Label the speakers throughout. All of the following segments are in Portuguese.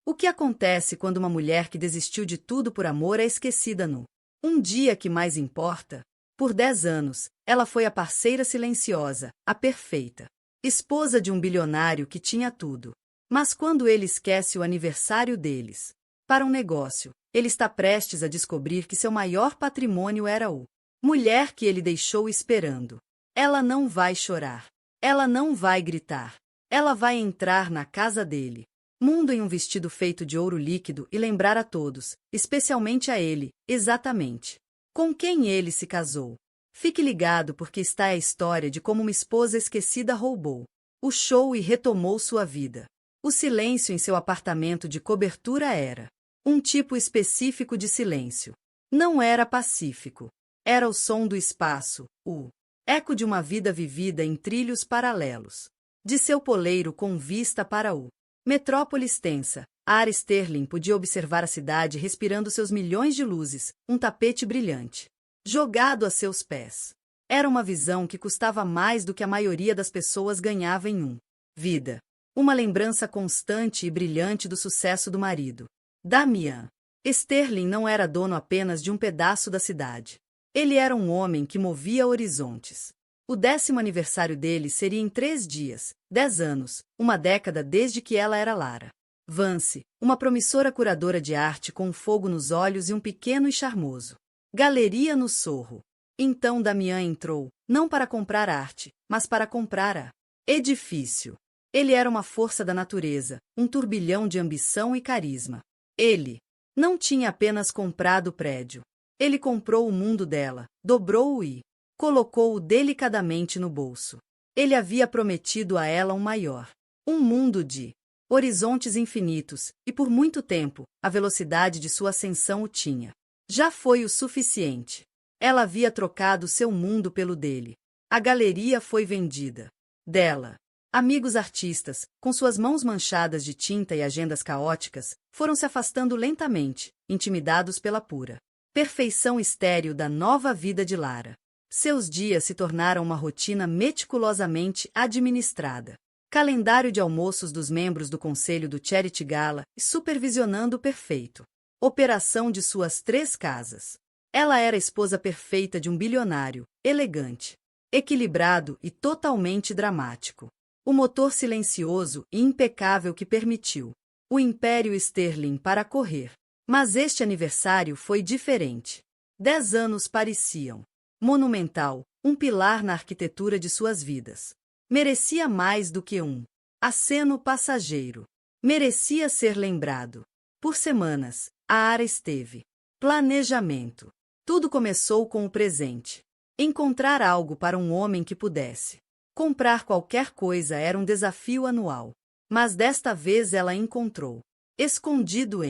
Speaker 1: O que acontece quando uma mulher que desistiu de tudo por amor é esquecida no um dia que mais importa? Por 10 anos, ela foi a parceira silenciosa, a perfeita esposa de um bilionário que tinha tudo. Mas quando ele esquece o aniversário deles para um negócio, ele está prestes a descobrir que seu maior patrimônio era o mulher que ele deixou esperando. Ela não vai chorar. Ela não vai gritar. Ela vai entrar na casa dele, mundo em um vestido feito de ouro líquido e lembrar a todos, especialmente a ele, exatamente com quem ele se casou. Fique ligado porque está a história de como uma esposa esquecida roubou o show e retomou sua vida. O silêncio em seu apartamento de cobertura era um tipo específico de silêncio. Não era pacífico. Era o som do espaço, o eco de uma vida vivida em trilhos paralelos. De seu poleiro com vista para o metrópolis tensa, Ara Sterling podia observar a cidade respirando seus milhões de luzes, um tapete brilhante jogado a seus pés. Era uma visão que custava mais do que a maioria das pessoas ganhava em vida. Uma lembrança constante e brilhante do sucesso do marido. Damian Sterling não era dono apenas de um pedaço da cidade. Ele era um homem que movia horizontes. O 10º aniversário dele seria em 3 dias, 10 anos, uma década desde que ela era Lara Vance, uma promissora curadora de arte com um fogo nos olhos e um pequeno e charmoso galeria no Sorro. Então Damian entrou, não para comprar arte, mas para comprar a edifício. Ele era uma força da natureza, um turbilhão de ambição e carisma. Ele não tinha apenas comprado o prédio. Ele comprou o mundo dela, dobrou-o e colocou-o delicadamente no bolso. Ele havia prometido a ela um mundo de horizontes infinitos, e por muito tempo, a velocidade de sua ascensão o tinha. Já foi o suficiente. Ela havia trocado seu mundo pelo dele. A galeria foi vendida. Dela. Amigos artistas, com suas mãos manchadas de tinta e agendas caóticas, foram se afastando lentamente, intimidados pela pura perfeição estéril da nova vida de Lara. Seus dias se tornaram uma rotina meticulosamente administrada. Calendário de almoços dos membros do conselho do Charity Gala e supervisionando o perfeito operação de suas 3 casas. Ela era a esposa perfeita de um bilionário, elegante, equilibrado e totalmente dramático. O motor silencioso e impecável que permitiu o Império Sterling para correr. Mas este aniversário foi diferente. 10 anos pareciam monumental, um pilar na arquitetura de suas vidas. Merecia mais do que um aceno passageiro. Merecia ser lembrado. Por semanas, a Ara esteve. Planejamento. Tudo começou com o presente. Encontrar algo para um homem que pudesse comprar qualquer coisa era um desafio anual. Mas desta vez ela encontrou. Escondido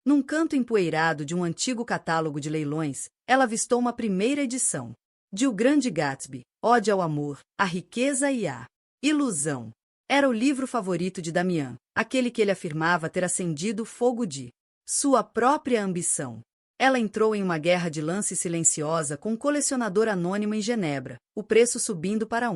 Speaker 1: num canto empoeirado de um antigo catálogo de leilões, ela avistou uma primeira edição de O Grande Gatsby, Ode ao Amor, à Riqueza e à Ilusão. Era o livro favorito de Damian, aquele que ele afirmava ter acendido o fogo de sua própria ambição. Ela entrou em uma guerra de lance silenciosa com um colecionador anônimo em Genebra, o preço subindo para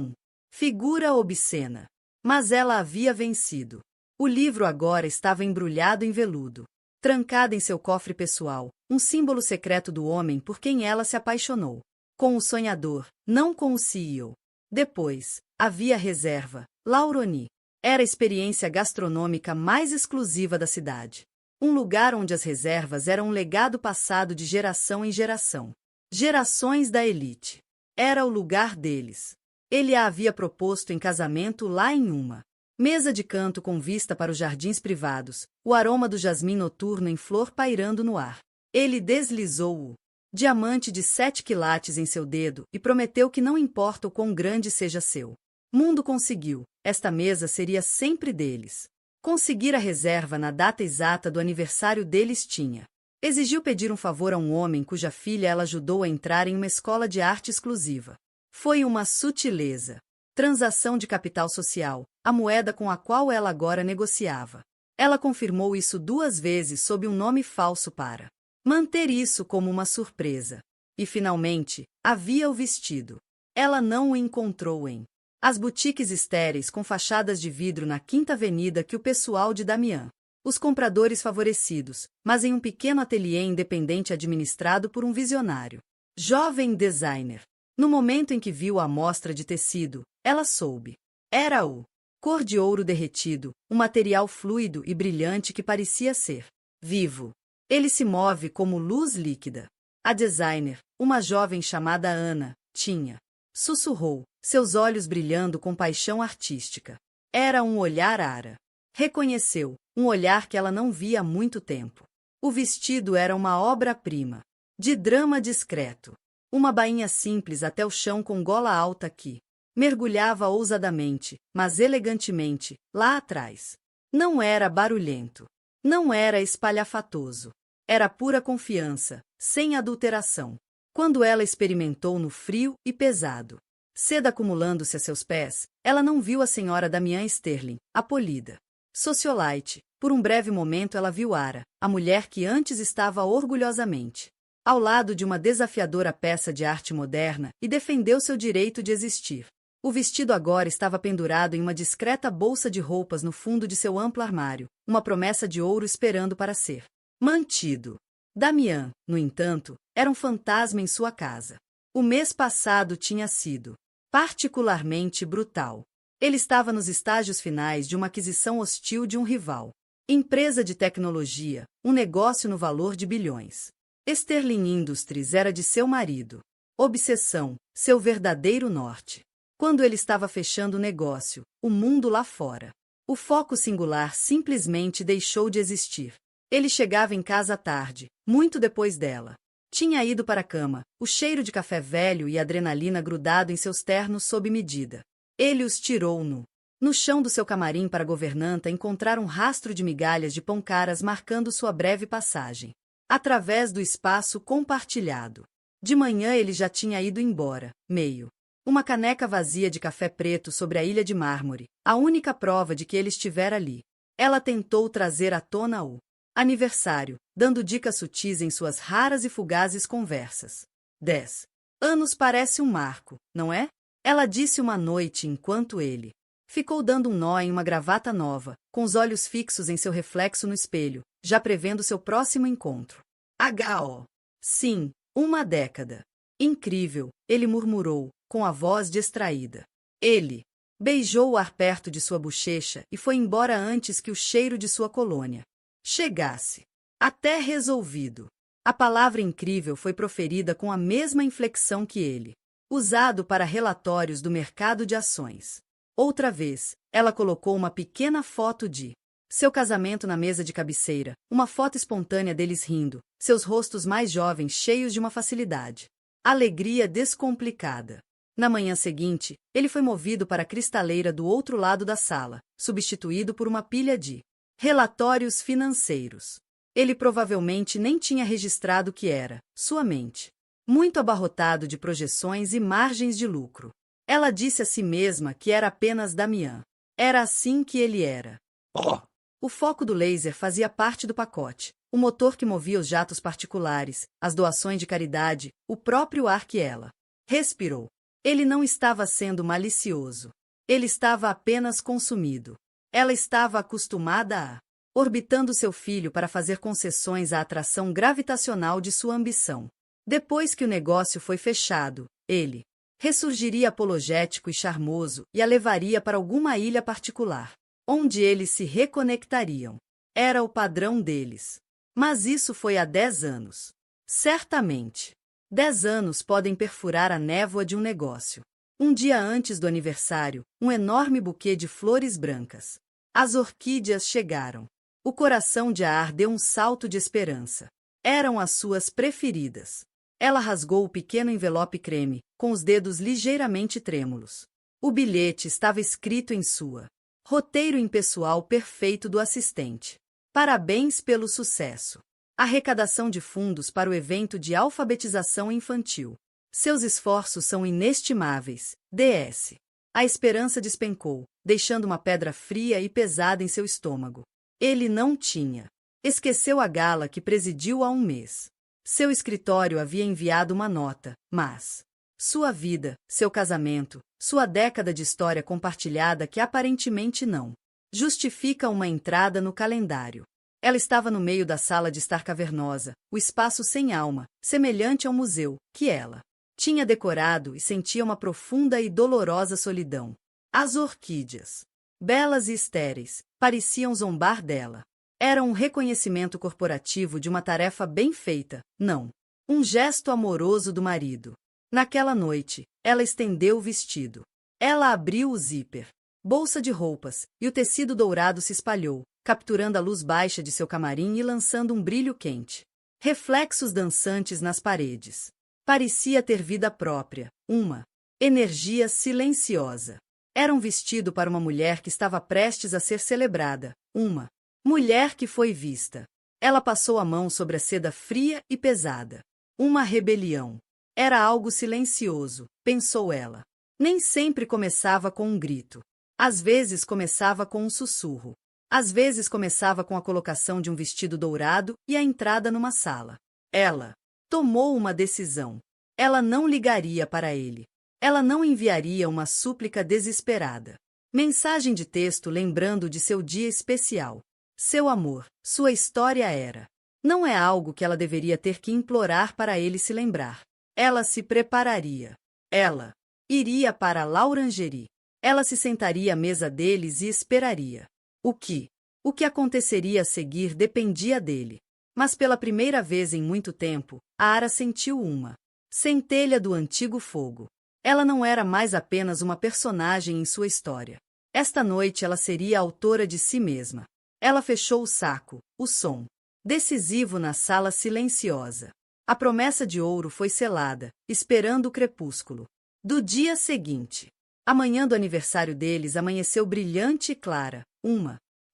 Speaker 1: figura obscena. Mas ela havia vencido. O livro agora estava embrulhado em veludo, trancado em seu cofre pessoal, um símbolo secreto do homem por quem ela se apaixonou. Com o sonhador, não com o CEO. Depois, havia a reserva, Lauroni. Era a experiência gastronômica mais exclusiva da cidade. Um lugar onde as reservas eram um legado passado de geração em geração. Gerações da elite. Era o lugar deles. Ele a havia proposto em casamento lá em uma mesa de canto com vista para os jardins privados, o aroma do jasmim noturno em flor pairando no ar. Ele deslizou o diamante de 7 quilates em seu dedo e prometeu que não importa o quão grande seja seu mundo conseguiu, esta mesa seria sempre deles. Conseguir a reserva na data exata do aniversário deles tinha. Exigiu pedir um favor a um homem cuja filha ela ajudou a entrar em uma escola de arte exclusiva. Foi uma sutileza. Transação de capital social, a moeda com a qual ela agora negociava. Ela confirmou isso 2 vezes sob um nome falso para manter isso como uma surpresa. E, finalmente, havia o vestido. Ela não o encontrou em as boutiques estéreis com fachadas de vidro na Quinta Avenida que o pessoal de Damian os compradores favorecidos, mas em um pequeno ateliê independente administrado por um visionário. Jovem designer. No momento em que viu a amostra de tecido, ela soube. Era o cor de ouro derretido, um material fluido e brilhante que parecia ser vivo. Ele se move como luz líquida. A designer, uma jovem chamada Ana, tinha. Sussurrou, seus olhos brilhando com paixão artística. Era um olhar ara. Reconheceu, um olhar que ela não via há muito tempo. O vestido era uma obra-prima. De drama discreto. Uma bainha simples até o chão com gola alta que mergulhava ousadamente, mas elegantemente, lá atrás. Não era barulhento. Não era espalhafatoso. Era pura confiança, sem adulteração. Quando ela experimentou no frio e pesado, seda acumulando-se a seus pés, ela não viu a senhora Damian Sterling, a polida socialite. Por um breve momento ela viu Ara, a mulher que antes estava orgulhosamente ao lado de uma desafiadora peça de arte moderna e defendeu seu direito de existir. O vestido agora estava pendurado em uma discreta bolsa de roupas no fundo de seu amplo armário, uma promessa de ouro esperando para ser mantido. Damian, no entanto, era um fantasma em sua casa. O mês passado tinha sido particularmente brutal. Ele estava nos estágios finais de uma aquisição hostil de um rival. Empresa de tecnologia, um negócio no valor de bilhões. Sterling Industries era de seu marido. Obsessão, seu verdadeiro norte. Quando ele estava fechando o negócio, o mundo lá fora. O foco singular simplesmente deixou de existir. Ele chegava em casa à tarde, muito depois dela. Tinha ido para a cama, o cheiro de café velho e adrenalina grudado em seus ternos sob medida. Ele os tirou no chão do seu camarim para a governanta encontrar um rastro de migalhas de pão caras marcando sua breve passagem. Através do espaço compartilhado. De manhã ele já tinha ido embora, meio. Uma caneca vazia de café preto sobre a ilha de mármore, a única prova de que ele estivera ali. Ela tentou trazer à tona o aniversário, dando dicas sutis em suas raras e fugazes conversas. 10 anos parece um marco, não é? Ela disse uma noite enquanto ele ficou dando um nó em uma gravata nova, com os olhos fixos em seu reflexo no espelho, já prevendo seu próximo encontro. H.O. Sim, uma década. Incrível, ele murmurou, com a voz distraída. Ele beijou o ar perto de sua bochecha e foi embora antes que o cheiro de sua colônia chegasse. Até resolvido. A palavra incrível foi proferida com a mesma inflexão que ele. Usado para relatórios do mercado de ações. Outra vez, ela colocou uma pequena foto de seu casamento na mesa de cabeceira, uma foto espontânea deles rindo, seus rostos mais jovens cheios de uma facilidade. Alegria descomplicada. Na manhã seguinte, ele foi movido para a cristaleira do outro lado da sala, substituído por uma pilha de relatórios financeiros. Ele provavelmente nem tinha registrado o que era, sua mente. Muito abarrotado de projeções e margens de lucro. Ela disse a si mesma que era apenas Damian. Era assim que ele era. Oh. O foco do laser fazia parte do pacote, o motor que movia os jatos particulares, as doações de caridade, o próprio ar que ela respirou. Ele não estava sendo malicioso. Ele estava apenas consumido. Ela estava acostumada a orbitando seu filho para fazer concessões à atração gravitacional de sua ambição. Depois que o negócio foi fechado, ele ressurgiria apologético e charmoso e a levaria para alguma ilha particular, onde eles se reconectariam. Era o padrão deles. Mas isso foi há 10 anos. Certamente. 10 anos podem perfurar a névoa de um negócio. Um dia antes do aniversário, um enorme buquê de flores brancas. As orquídeas chegaram. O coração de Ar deu um salto de esperança. Eram as suas preferidas. Ela rasgou o pequeno envelope creme, com os dedos ligeiramente trêmulos. O bilhete estava escrito em sua roteiro impessoal perfeito do assistente. Parabéns pelo sucesso. Arrecadação de fundos para o evento de alfabetização infantil. Seus esforços são inestimáveis. DS. A esperança despencou, deixando uma pedra fria e pesada em seu estômago. Ele não tinha. Esqueceu a gala que presidiu há um mês. Seu escritório havia enviado uma nota, mas sua vida, seu casamento, sua década de história compartilhada que aparentemente não justifica uma entrada no calendário. Ela estava no meio da sala de estar cavernosa, o espaço sem alma, semelhante ao museu, que ela tinha decorado e sentia uma profunda e dolorosa solidão. As orquídeas, belas e estéreis, pareciam zombar dela. Era um reconhecimento corporativo de uma tarefa bem feita, não um gesto amoroso do marido. Naquela noite, ela estendeu o vestido. Ela abriu o zíper, bolsa de roupas, e o tecido dourado se espalhou, capturando a luz baixa de seu camarim e lançando um brilho quente. Reflexos dançantes nas paredes. Parecia ter vida própria, uma energia silenciosa. Era um vestido para uma mulher que estava prestes a ser celebrada, uma mulher que foi vista. Ela passou a mão sobre a seda fria e pesada. Uma rebelião. Era algo silencioso, pensou ela. Nem sempre começava com um grito. Às vezes começava com um sussurro. Às vezes começava com a colocação de um vestido dourado e a entrada numa sala. Ela tomou uma decisão. Ela não ligaria para ele. Ela não enviaria uma súplica desesperada. Mensagem de texto lembrando de seu dia especial. Seu amor, sua história era. Não é algo que ela deveria ter que implorar para ele se lembrar. Ela se prepararia. Ela iria para a Laranjerie. Ela se sentaria à mesa deles e esperaria. O que aconteceria a seguir dependia dele. Mas pela primeira vez em muito tempo, a Ara sentiu uma centelha do antigo fogo. Ela não era mais apenas uma personagem em sua história. Esta noite ela seria a autora de si mesma. Ela fechou o saco, o som decisivo na sala silenciosa. A promessa de ouro foi selada, esperando o crepúsculo do dia seguinte. A manhã do aniversário deles amanheceu brilhante e clara,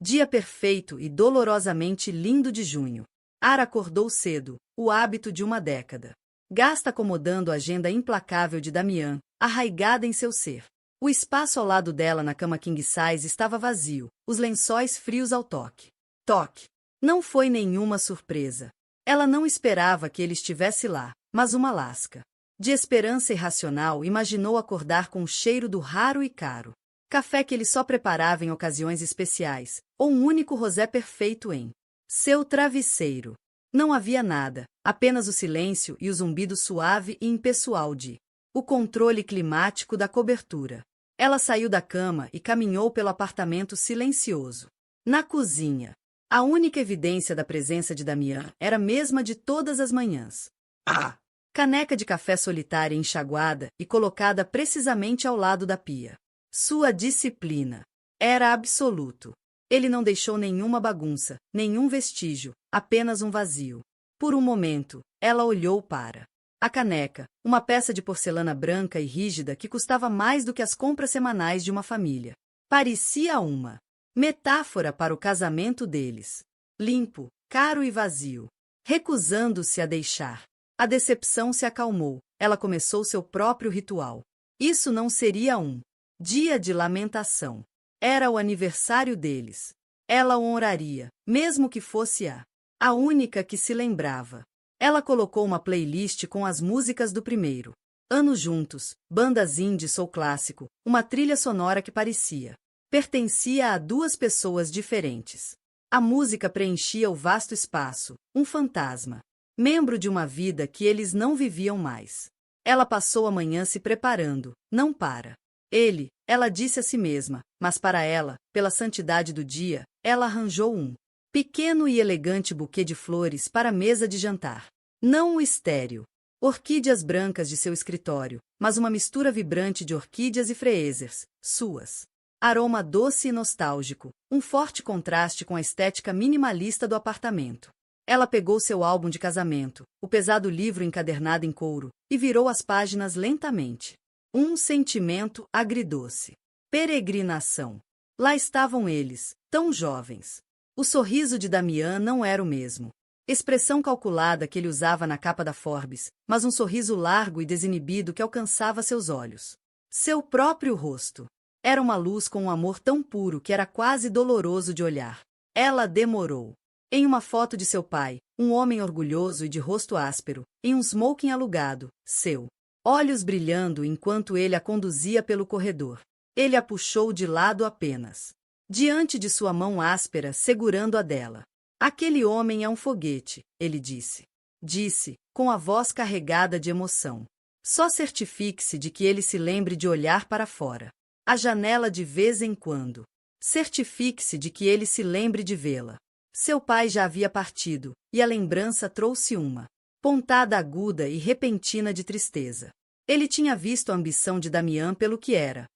Speaker 1: dia perfeito e dolorosamente lindo de junho. Ara acordou cedo, o hábito de uma década. Gasta acomodando a agenda implacável de Damian, arraigada em seu ser. O espaço ao lado dela na cama king size estava vazio, os lençóis frios ao toque. Toque. Não foi nenhuma surpresa. Ela não esperava que ele estivesse lá, mas uma lasca de esperança irracional imaginou acordar com o cheiro do raro e caro café que ele só preparava em ocasiões especiais, ou um único rosé perfeito em seu travesseiro. Não havia nada, apenas o silêncio e o zumbido suave e impessoal o controle climático da cobertura. Ela saiu da cama e caminhou pelo apartamento silencioso. Na cozinha, a única evidência da presença de Damian era a mesma de todas as manhãs. A caneca de café solitária enxaguada e colocada precisamente ao lado da pia. Sua disciplina era absoluto. Ele não deixou nenhuma bagunça, nenhum vestígio, apenas um vazio. Por um momento, ela olhou para a caneca, uma peça de porcelana branca e rígida que custava mais do que as compras semanais de uma família. Parecia uma metáfora para o casamento deles. Limpo, caro e vazio. Recusando-se a deixar. A decepção se acalmou. Ela começou seu próprio ritual. Isso não seria um dia de lamentação. Era o aniversário deles. Ela o honraria, mesmo que fosse a única que se lembrava. Ela colocou uma playlist com as músicas do primeiro ano juntos, bandas indie soul clássico, uma trilha sonora que pertencia a duas pessoas diferentes. A música preenchia o vasto espaço, um fantasma, membro de uma vida que eles não viviam mais. Ela passou a manhã se preparando, não para ele, ela disse a si mesma, mas para ela, pela santidade do dia, ela arranjou um pequeno e elegante buquê de flores para a mesa de jantar. Não o estéril, orquídeas brancas de seu escritório, mas uma mistura vibrante de orquídeas e freesers, suas. Aroma doce e nostálgico, um forte contraste com a estética minimalista do apartamento. Ela pegou seu álbum de casamento, o pesado livro encadernado em couro, e virou as páginas lentamente. Um sentimento agridoce. Peregrinação. Lá estavam eles, tão jovens. O sorriso de Damian não era o mesmo. Expressão calculada que ele usava na capa da Forbes, mas um sorriso largo e desinibido que alcançava seus olhos. Seu próprio rosto. Era uma luz com um amor tão puro que era quase doloroso de olhar. Ela demorou. Em uma foto de seu pai, um homem orgulhoso e de rosto áspero, em um smoking alugado, olhos brilhando enquanto ele a conduzia pelo corredor. Ele a puxou de lado apenas. Diante de sua mão áspera segurando a dela. Aquele homem é um foguete, ele disse. Disse, com a voz carregada de emoção. Só certifique-se de que ele se lembre de olhar para fora. A janela de vez em quando. Certifique-se de que ele se lembre de vê-la. Seu pai já havia partido, e a lembrança trouxe uma pontada aguda e repentina de tristeza. Ele tinha visto a ambição de Damián pelo que era,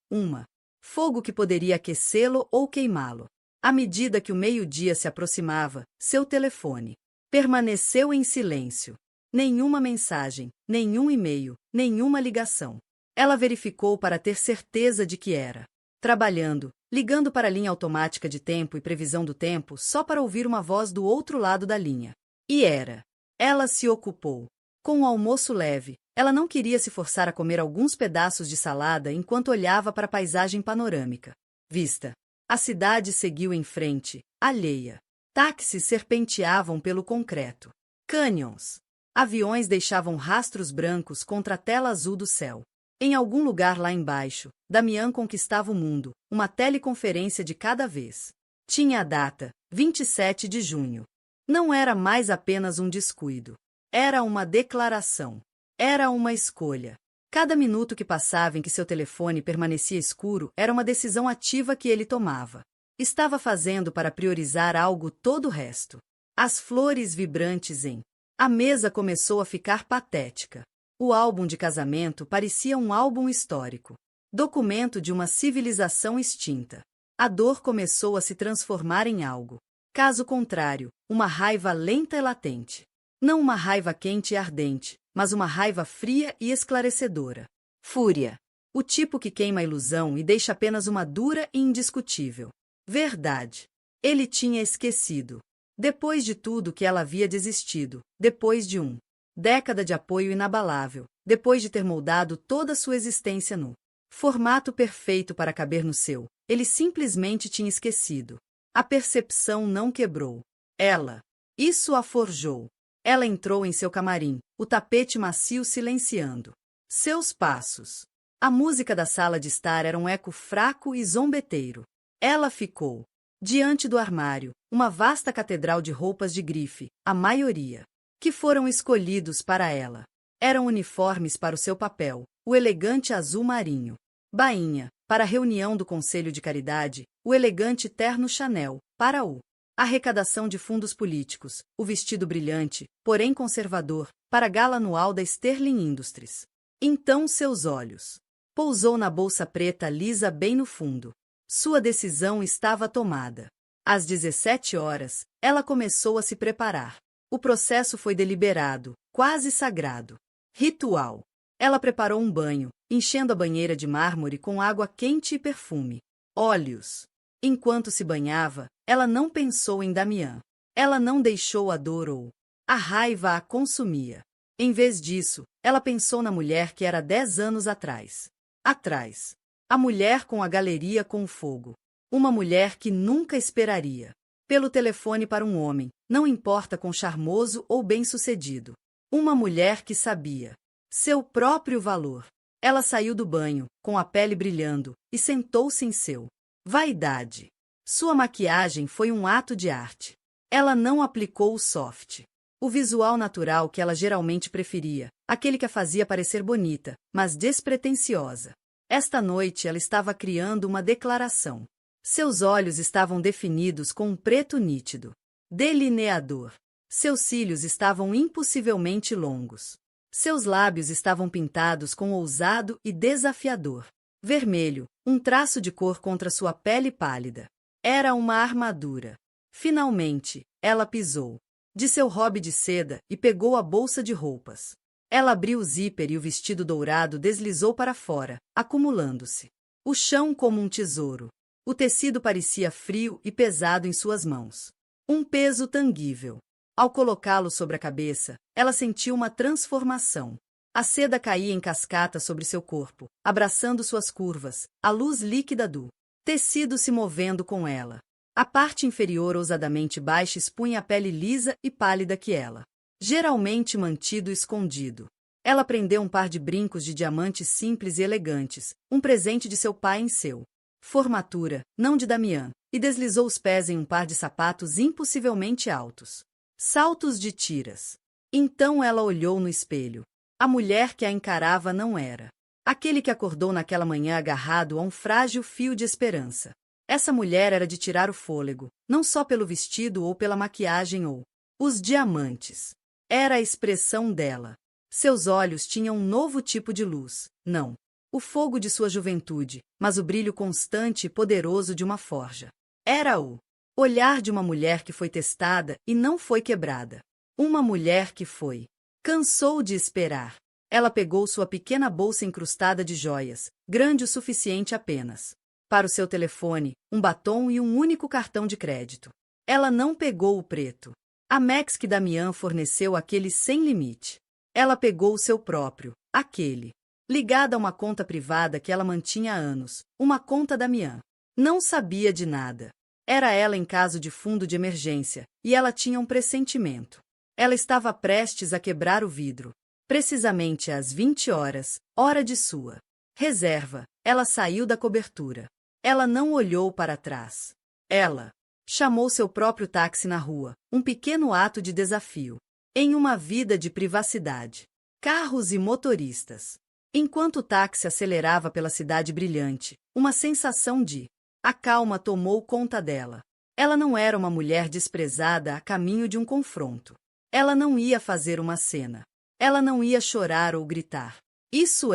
Speaker 1: fogo que poderia aquecê-lo ou queimá-lo. À medida que o meio-dia se aproximava, seu telefone permaneceu em silêncio. Nenhuma mensagem, nenhum e-mail, nenhuma ligação. Ela verificou para ter certeza de que era trabalhando, ligando para a linha automática de tempo e previsão do tempo só para ouvir uma voz do outro lado da linha. E era. Ela se ocupou. Com o almoço leve, ela não queria se forçar a comer alguns pedaços de salada enquanto olhava para a paisagem panorâmica. Vista. A cidade seguiu em frente, alheia. Táxis serpenteavam pelo concreto. Canyons. Aviões deixavam rastros brancos contra a tela azul do céu. Em algum lugar lá embaixo, Damián conquistava o mundo, uma teleconferência de cada vez. Tinha a data, 27 de junho. Não era mais apenas um descuido. Era uma declaração. Era uma escolha. Cada minuto que passava em que seu telefone permanecia escuro era uma decisão ativa que ele tomava. Estava fazendo para priorizar algo todo o resto. As flores vibrantes em. A mesa começou a ficar patética. O álbum de casamento parecia um álbum histórico. Documento de uma civilização extinta. A dor começou a se transformar em algo. Caso contrário, uma raiva lenta e latente. Não uma raiva quente e ardente, mas uma raiva fria e esclarecedora. Fúria. O tipo que queima a ilusão e deixa apenas uma dura e indiscutível verdade. Ele tinha esquecido. Depois de tudo que ela havia desistido, depois de década de apoio inabalável, depois de ter moldado toda sua existência no formato perfeito para caber no seu, ele simplesmente tinha esquecido. A percepção não quebrou. Isso a forjou. Ela entrou em seu camarim, o tapete macio silenciando seus passos. A música da sala de estar era um eco fraco e zombeteiro. Ela ficou diante do armário, uma vasta catedral de roupas de grife, a maioria que foram escolhidos para ela. Eram uniformes para o seu papel, o elegante azul marinho. Bainha, para a reunião do Conselho de Caridade, o elegante terno Chanel, para a arrecadação de fundos políticos, o vestido brilhante, porém conservador, para a gala anual da Sterling Industries. Então seus olhos pousou na bolsa preta lisa bem no fundo. Sua decisão estava tomada. Às 17 horas, ela começou a se preparar. O processo foi deliberado, quase sagrado. Ritual. Ela preparou um banho, enchendo a banheira de mármore com água quente e perfume. Óleos. Enquanto se banhava, ela não pensou em Damián. Ela não deixou a dor ou a raiva a consumia. Em vez disso, ela pensou na mulher que era 10 anos atrás. A mulher com a galeria com o fogo. Uma mulher que nunca esperaria pelo telefone para um homem, não importa quão charmoso ou bem-sucedido. Uma mulher que sabia seu próprio valor. Ela saiu do banho, com a pele brilhando, e sentou-se em seu vaidade. Sua maquiagem foi um ato de arte. Ela não aplicou o soft, o visual natural que ela geralmente preferia, aquele que a fazia parecer bonita, mas despretensiosa. Esta noite ela estava criando uma declaração. Seus olhos estavam definidos com um preto nítido, delineador. Seus cílios estavam impossivelmente longos. Seus lábios estavam pintados com ousado e desafiador vermelho, um traço de cor contra sua pele pálida. Era uma armadura. Finalmente, ela pisou de seu hobby de seda e pegou a bolsa de roupas. Ela abriu o zíper e o vestido dourado deslizou para fora, acumulando-se. O chão como um tesouro. O tecido parecia frio e pesado em suas mãos. Um peso tangível. Ao colocá-lo sobre a cabeça, ela sentiu uma transformação. A seda caía em cascata sobre seu corpo, abraçando suas curvas, a luz líquida do tecido se movendo com ela. A parte inferior ousadamente baixa expunha a pele lisa e pálida que ela geralmente mantido escondido. Ela prendeu um par de brincos de diamantes simples e elegantes, um presente de seu pai em seu formatura, não de Damián, e deslizou os pés em um par de sapatos impossivelmente altos. Saltos de tiras. Então ela olhou no espelho. A mulher que a encarava não era aquele que acordou naquela manhã agarrado a um frágil fio de esperança. Essa mulher era de tirar o fôlego, não só pelo vestido ou pela maquiagem ou os diamantes. Era a expressão dela. Seus olhos tinham um novo tipo de luz, não o fogo de sua juventude, mas o brilho constante e poderoso de uma forja. Era o olhar de uma mulher que foi testada e não foi quebrada. Uma mulher que foi. Cansou de esperar. Ela pegou sua pequena bolsa incrustada de joias, grande o suficiente apenas para o seu telefone, um batom e um único cartão de crédito. Ela não pegou o preto. A Max que Damian forneceu aquele sem limite. Ela pegou o seu próprio, aquele ligada a uma conta privada que ela mantinha há anos, uma conta Damian. Não sabia de nada. Era ela em caso de fundo de emergência, e ela tinha um pressentimento. Ela estava prestes a quebrar o vidro. Precisamente às 20 horas, hora de sua reserva, ela saiu da cobertura. Ela não olhou para trás. Ela chamou seu próprio táxi na rua, um pequeno ato de desafio. Em uma vida de privacidade. Carros e motoristas. Enquanto o táxi acelerava pela cidade brilhante, uma sensação de a calma tomou conta dela. Ela não era uma mulher desprezada a caminho de um confronto. Ela não ia fazer uma cena. Ela não ia chorar ou gritar. Isso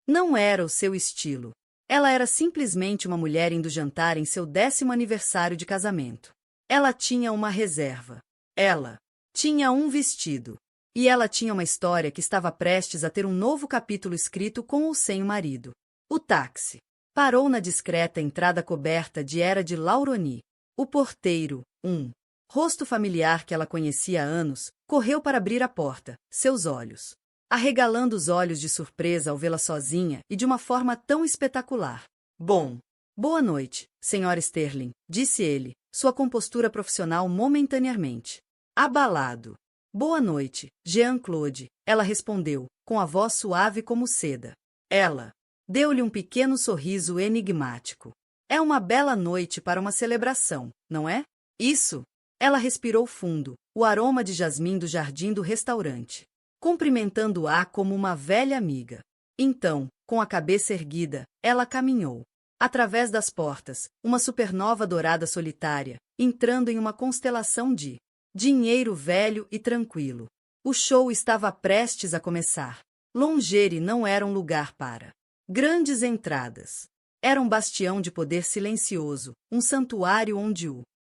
Speaker 1: não era o seu estilo. Ela era simplesmente uma mulher indo jantar em seu 10º aniversário de casamento. Ela tinha uma reserva. Ela tinha um vestido. E ela tinha uma história que estava prestes a ter um novo capítulo escrito com ou sem o marido. O táxi parou na discreta entrada coberta de era de Lauroni. O porteiro, um rosto familiar que ela conhecia há anos, correu para abrir a porta, seus olhos arregalando os olhos de surpresa ao vê-la sozinha e de uma forma tão espetacular. Boa noite, Sra. Sterling, disse ele, sua compostura profissional momentaneamente abalado. Boa noite, Jean-Claude, ela respondeu, com a voz suave como seda. Ela deu-lhe um pequeno sorriso enigmático. É uma bela noite para uma celebração, não é? Isso. Ela respirou fundo, o aroma de jasmim do jardim do restaurante, cumprimentando-a como uma velha amiga. Então, com a cabeça erguida, ela caminhou através das portas, uma supernova dourada solitária, entrando em uma constelação de dinheiro velho e tranquilo. O show estava prestes a começar. Lingerie não era um lugar para grandes entradas. Era um bastião de poder silencioso, um santuário onde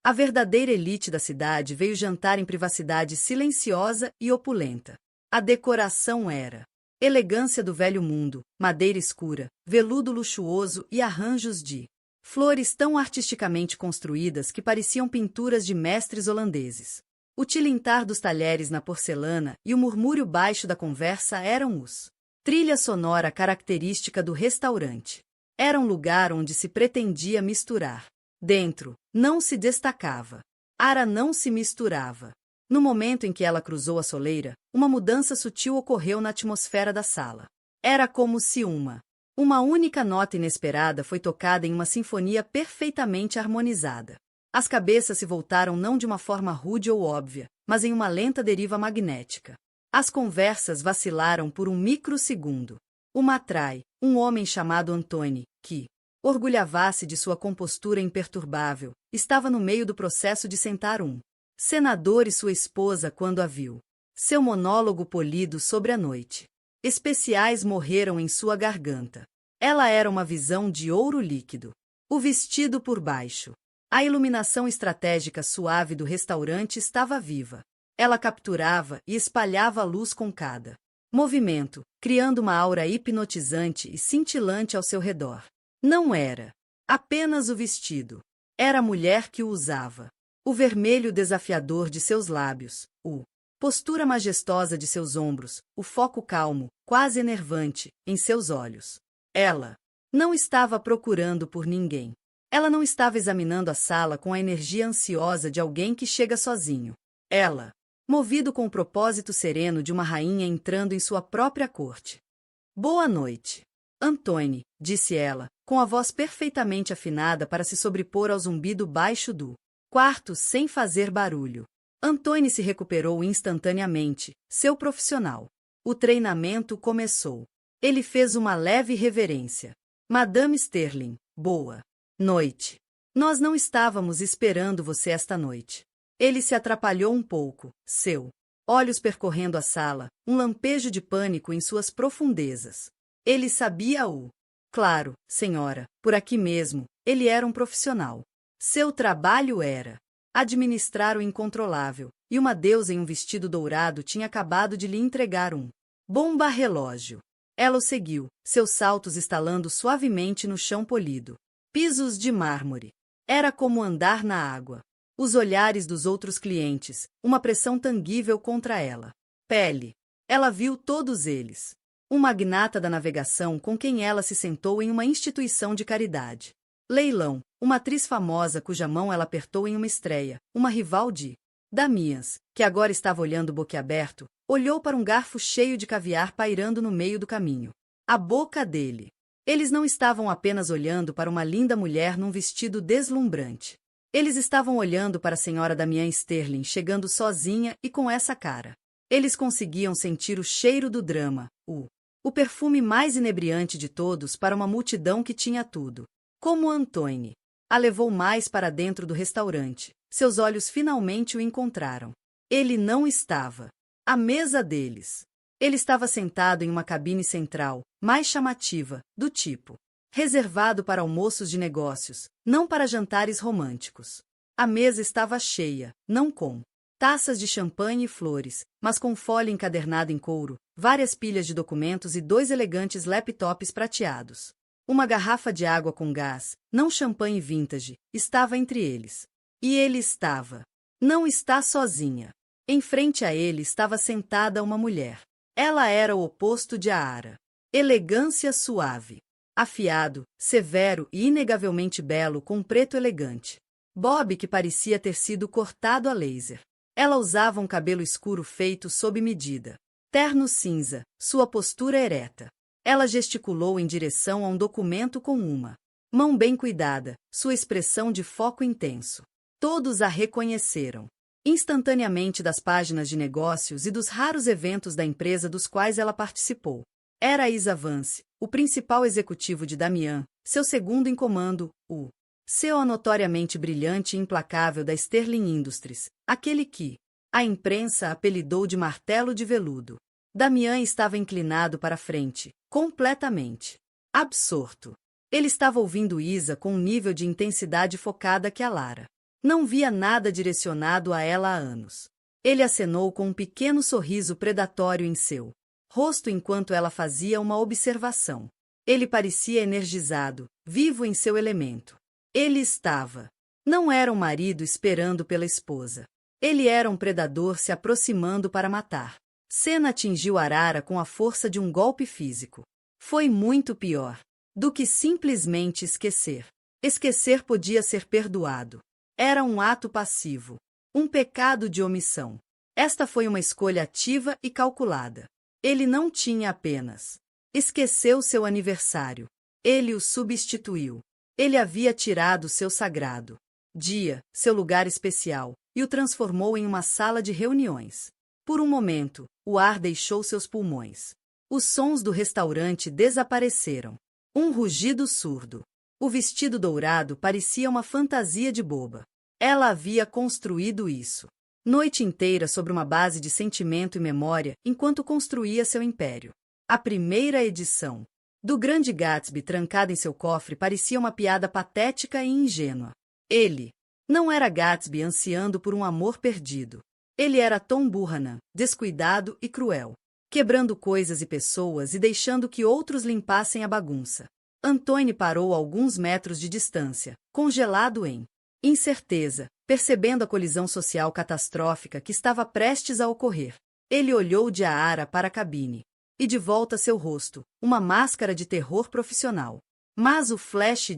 Speaker 1: a verdadeira elite da cidade veio jantar em privacidade silenciosa e opulenta. A decoração era elegância do velho mundo, madeira escura, veludo luxuoso e arranjos de flores tão artisticamente construídas que pareciam pinturas de mestres holandeses. O tilintar dos talheres na porcelana e o murmúrio baixo da conversa eram os trilha sonora característica do restaurante. Era um lugar onde se pretendia misturar. Dentro, não se destacava. Ara não se misturava. No momento em que ela cruzou a soleira, uma mudança sutil ocorreu na atmosfera da sala. Era como se uma única nota inesperada foi tocada em uma sinfonia perfeitamente harmonizada. As cabeças se voltaram não de uma forma rude ou óbvia, mas em uma lenta deriva magnética. As conversas vacilaram por um microsegundo. O matrai, um homem chamado Antony, que orgulhava-se de sua compostura imperturbável, estava no meio do processo de sentar um senador e sua esposa quando a viu. Seu monólogo polido sobre a noite especiais morreram em sua garganta. Ela era uma visão de ouro líquido. O vestido por baixo. A iluminação estratégica suave do restaurante estava viva. Ela capturava e espalhava a luz com cada movimento, criando uma aura hipnotizante e cintilante ao seu redor. Não era apenas o vestido. Era a mulher que o usava. O vermelho desafiador de seus lábios, a postura majestosa de seus ombros, o foco calmo, quase enervante, em seus olhos. Ela não estava procurando por ninguém. Ela não estava examinando a sala com a energia ansiosa de alguém que chega sozinho. Ela, movido com o propósito sereno de uma rainha entrando em sua própria corte. Boa noite. Antoine, disse ela, com a voz perfeitamente afinada para se sobrepor ao zumbido baixo do quarto sem fazer barulho. Antoine se recuperou instantaneamente, seu profissional. O treinamento começou. Ele fez uma leve reverência. Madame Sterling, boa noite. Nós não estávamos esperando você esta noite. Ele se atrapalhou um pouco, seu olhos percorrendo a sala, um lampejo de pânico em suas profundezas. Ele sabia o. Claro, senhora, por aqui mesmo, ele era um profissional. Seu trabalho era administrar o incontrolável, e uma deusa em um vestido dourado tinha acabado de lhe entregar um bomba-relógio. Ela o seguiu, seus saltos estalando suavemente no chão polido. Pisos de mármore. Era como andar na água. Os olhares dos outros clientes, uma pressão tangível contra ela. Pele. Ela viu todos eles. Um magnata da navegação com quem ela se sentou em uma instituição de caridade. Leilão, uma atriz famosa cuja mão ela apertou em uma estreia, uma rival de Damiens, que agora estava olhando boquiaberto, olhou para um garfo cheio de caviar pairando no meio do caminho. A boca dele. Eles não estavam apenas olhando para uma linda mulher num vestido deslumbrante. Eles estavam olhando para a senhora Damiens Sterling chegando sozinha e com essa cara. Eles conseguiam sentir o cheiro do drama, o perfume mais inebriante de todos para uma multidão que tinha tudo. Como Antoine a levou mais para dentro do restaurante, seus olhos finalmente o encontraram. Ele não estava à mesa deles. Ele estava sentado em uma cabine central, mais chamativa, do tipo reservado para almoços de negócios, não para jantares românticos. A mesa estava cheia, não com taças de champanhe e flores, mas com folha encadernada em couro, várias pilhas de documentos e 2 elegantes laptops prateados. Uma garrafa de água com gás, não champanhe vintage, estava entre eles. E ele estava. Não está sozinha. Em frente a ele estava sentada uma mulher. Ela era o oposto de Aara. Elegância suave. Afiado, severo e inegavelmente belo com um preto elegante. Bob que parecia ter sido cortado a laser. Ela usava um cabelo escuro feito sob medida. Terno cinza, sua postura ereta. Ela gesticulou em direção a um documento com uma mão bem cuidada, sua expressão de foco intenso. Todos a reconheceram. Instantaneamente das páginas de negócios e dos raros eventos da empresa dos quais ela participou. Era Isa Vance, o principal executivo de Damiens, seu segundo em comando, o CEO notoriamente brilhante e implacável da Sterling Industries, aquele que a imprensa apelidou de martelo de veludo. Damiens estava inclinado para a frente, completamente absorto. Ele estava ouvindo Isa com um nível de intensidade focada que a Lara não via nada direcionado a ela há anos. Ele acenou com um pequeno sorriso predatório em seu rosto enquanto ela fazia uma observação. Ele parecia energizado, vivo em seu elemento. Ele estava. Não era um marido esperando pela esposa. Ele era um predador se aproximando para matar. Senna atingiu Arara com a força de um golpe físico. Foi muito pior do que simplesmente esquecer. Esquecer podia ser perdoado. Era um ato passivo. Um pecado de omissão. Esta foi uma escolha ativa e calculada. Ele não tinha apenas esqueceu seu aniversário. Ele o substituiu. Ele havia tirado seu sagrado dia, seu lugar especial, e o transformou em uma sala de reuniões. Por um momento, o ar deixou seus pulmões. Os sons do restaurante desapareceram. Um rugido surdo. O vestido dourado parecia uma fantasia de boba. Ela havia construído isso noite inteira sobre uma base de sentimento e memória enquanto construía seu império. A primeira edição do Grande Gatsby trancada em seu cofre parecia uma piada patética e ingênua. Ele não era Gatsby ansiando por um amor perdido. Ele era Tom Buchanan, descuidado e cruel, quebrando coisas e pessoas e deixando que outros limpassem a bagunça. Antoine parou a alguns metros de distância, congelado em incerteza, percebendo a colisão social catastrófica que estava prestes a ocorrer. Ele olhou de Aara para a cabine. E de volta seu rosto, uma máscara de terror profissional. Mas o flash